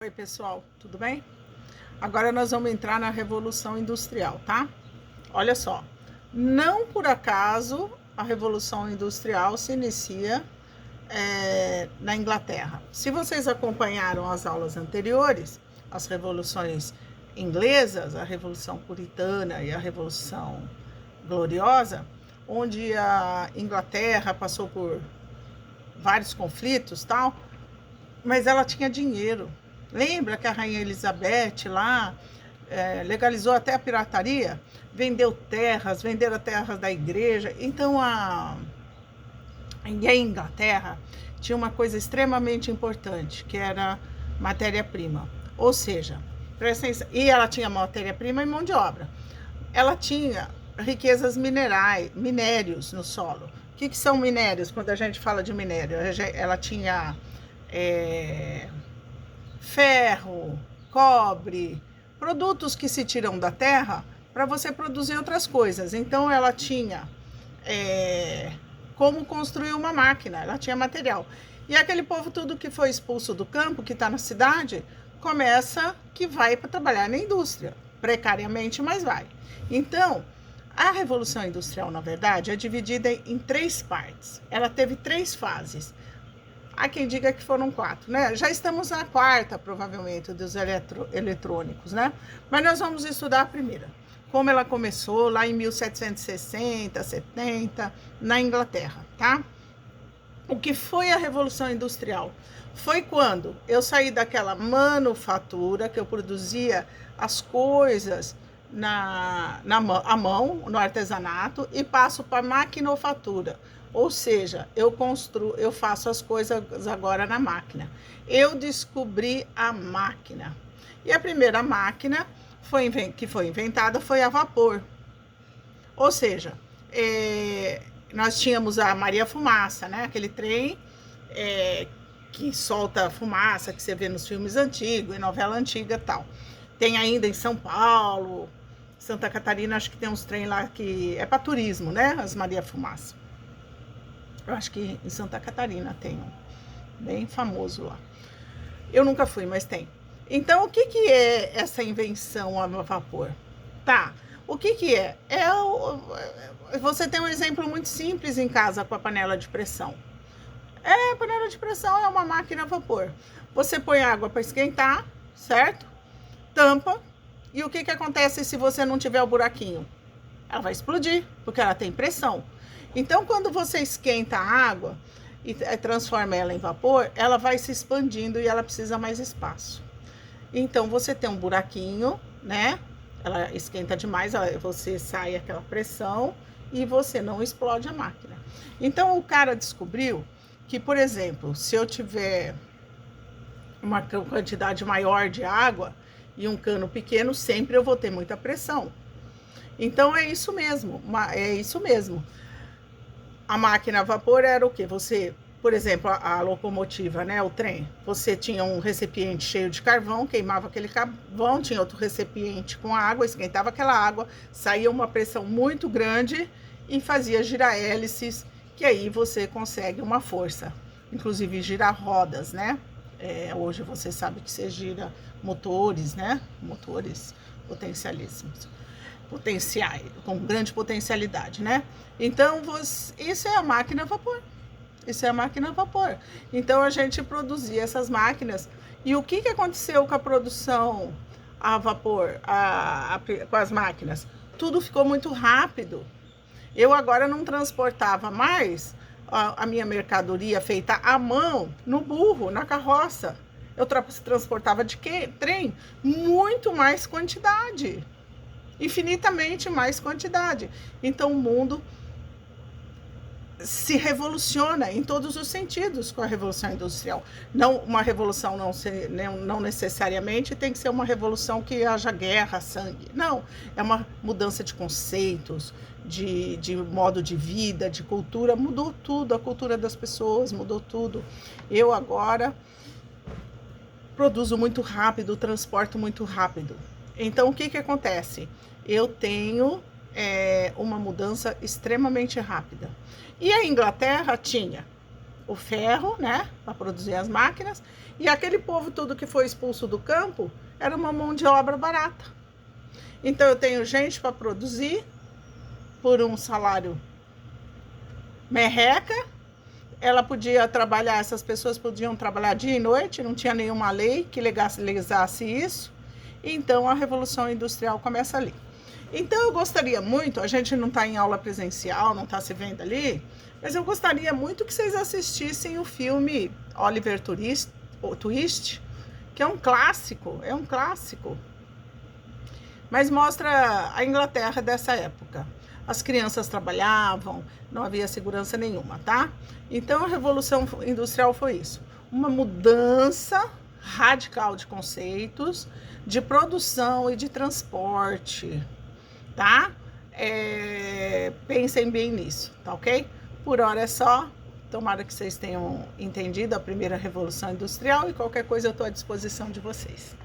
Oi pessoal, tudo bem? Agora nós vamos entrar na Revolução Industrial, tá? Olha só, não por acaso a Revolução Industrial se inicia na Inglaterra. Se vocês acompanharam as aulas anteriores, as revoluções inglesas, a Revolução Puritana e a Revolução Gloriosa, onde a Inglaterra passou por vários conflitos, tal, mas ela tinha dinheiro. Lembra que a Rainha Elizabeth lá legalizou até a pirataria? Venderam terras da igreja. Então a Inglaterra tinha uma coisa extremamente importante, que era matéria-prima. Ou seja, e ela tinha matéria-prima e mão de obra. Ela tinha riquezas minérios no solo. O que são minérios? Quando a gente fala de minério, ela tinha ferro, cobre, produtos que se tiram da terra para você produzir outras coisas. Então ela tinha como construir uma máquina, ela tinha material. E aquele povo tudo que foi expulso do campo, que está na cidade, que vai para trabalhar na indústria, precariamente, mas vai. Então, a Revolução Industrial, na verdade, é dividida em 3 partes. Ela teve 3 fases. Há quem diga que foram 4, né? Já estamos na 4ª, provavelmente, dos eletrônicos, né? Mas nós vamos estudar a primeira. Como ela começou lá em 1760, 70, na Inglaterra, tá? O que foi a Revolução Industrial? Foi quando eu saí daquela manufatura, que eu produzia as coisas à mão, no artesanato, e passo para a maquinofatura. Ou seja, eu faço as coisas agora na máquina. Eu descobri a máquina. E a primeira máquina que foi inventada foi a vapor. Ou seja, nós tínhamos a Maria Fumaça, né? Aquele trem que solta fumaça, que você vê nos filmes antigos, em novela antiga e tal. Tem ainda em São Paulo, Santa Catarina, acho que tem uns trem lá que é para turismo, né? As Maria Fumaça. Eu acho que em Santa Catarina tem um bem famoso lá. Eu nunca fui, mas tem. Então, o que é essa invenção a vapor? Tá, o que é? Você tem um exemplo muito simples em casa com a panela de pressão. A panela de pressão é uma máquina a vapor. Você põe água para esquentar, certo? Tampa. E o que acontece se você não tiver o buraquinho? Ela vai explodir, porque ela tem pressão. Então, quando você esquenta a água e transforma ela em vapor, ela vai se expandindo e ela precisa mais espaço. Então, você tem um buraquinho, né? Ela esquenta demais, você sai aquela pressão e você não explode a máquina. Então, o cara descobriu que, por exemplo, se eu tiver uma quantidade maior de água e um cano pequeno, sempre eu vou ter muita pressão. Então, é isso mesmo, A máquina a vapor era o quê? Você, por exemplo, a locomotiva, né, o trem, você tinha um recipiente cheio de carvão, queimava aquele carvão, tinha outro recipiente com água, esquentava aquela água, saía uma pressão muito grande e fazia girar hélices, que aí você consegue uma força, inclusive girar rodas, né? Hoje você sabe que você gira motores, né? Motores potencialíssimos. Potenciais, com grande potencialidade, né? Então, isso é a máquina a vapor. Isso é a máquina a vapor. Então, a gente produzia essas máquinas. E o que aconteceu com a produção a vapor, com as máquinas? Tudo ficou muito rápido. Eu agora não transportava mais a minha mercadoria feita à mão, no burro, na carroça. Eu transportava de trem muito mais quantidade. Infinitamente mais quantidade. Então o mundo se revoluciona em todos os sentidos com a Revolução Industrial. Não, uma revolução não necessariamente tem que ser uma revolução que haja guerra, sangue. Não, é uma mudança de conceitos, de modo de vida, de cultura. Mudou tudo, a cultura das pessoas mudou tudo. Eu agora produzo muito rápido, transporto muito rápido. Então, o que acontece? Eu tenho uma mudança extremamente rápida. E a Inglaterra tinha o ferro, né, para produzir as máquinas, e aquele povo tudo que foi expulso do campo era uma mão de obra barata. Então eu tenho gente para produzir por um salário merreca. Ela podia trabalhar, essas pessoas podiam trabalhar dia e noite, não tinha nenhuma lei que legalizasse isso. Então a Revolução Industrial começa ali. Então eu gostaria muito, a gente não está em aula presencial, não está se vendo ali, mas eu gostaria muito que vocês assistissem o filme Oliver Twist, que é um clássico, mas mostra a Inglaterra dessa época. As crianças trabalhavam, não havia segurança nenhuma, tá? Então a Revolução Industrial foi isso, uma mudança radical de conceitos, de produção e de transporte, tá? Pensem bem nisso, tá ok? Por hora é só. Tomara que vocês tenham entendido a primeira Revolução Industrial e qualquer coisa eu estou à disposição de vocês.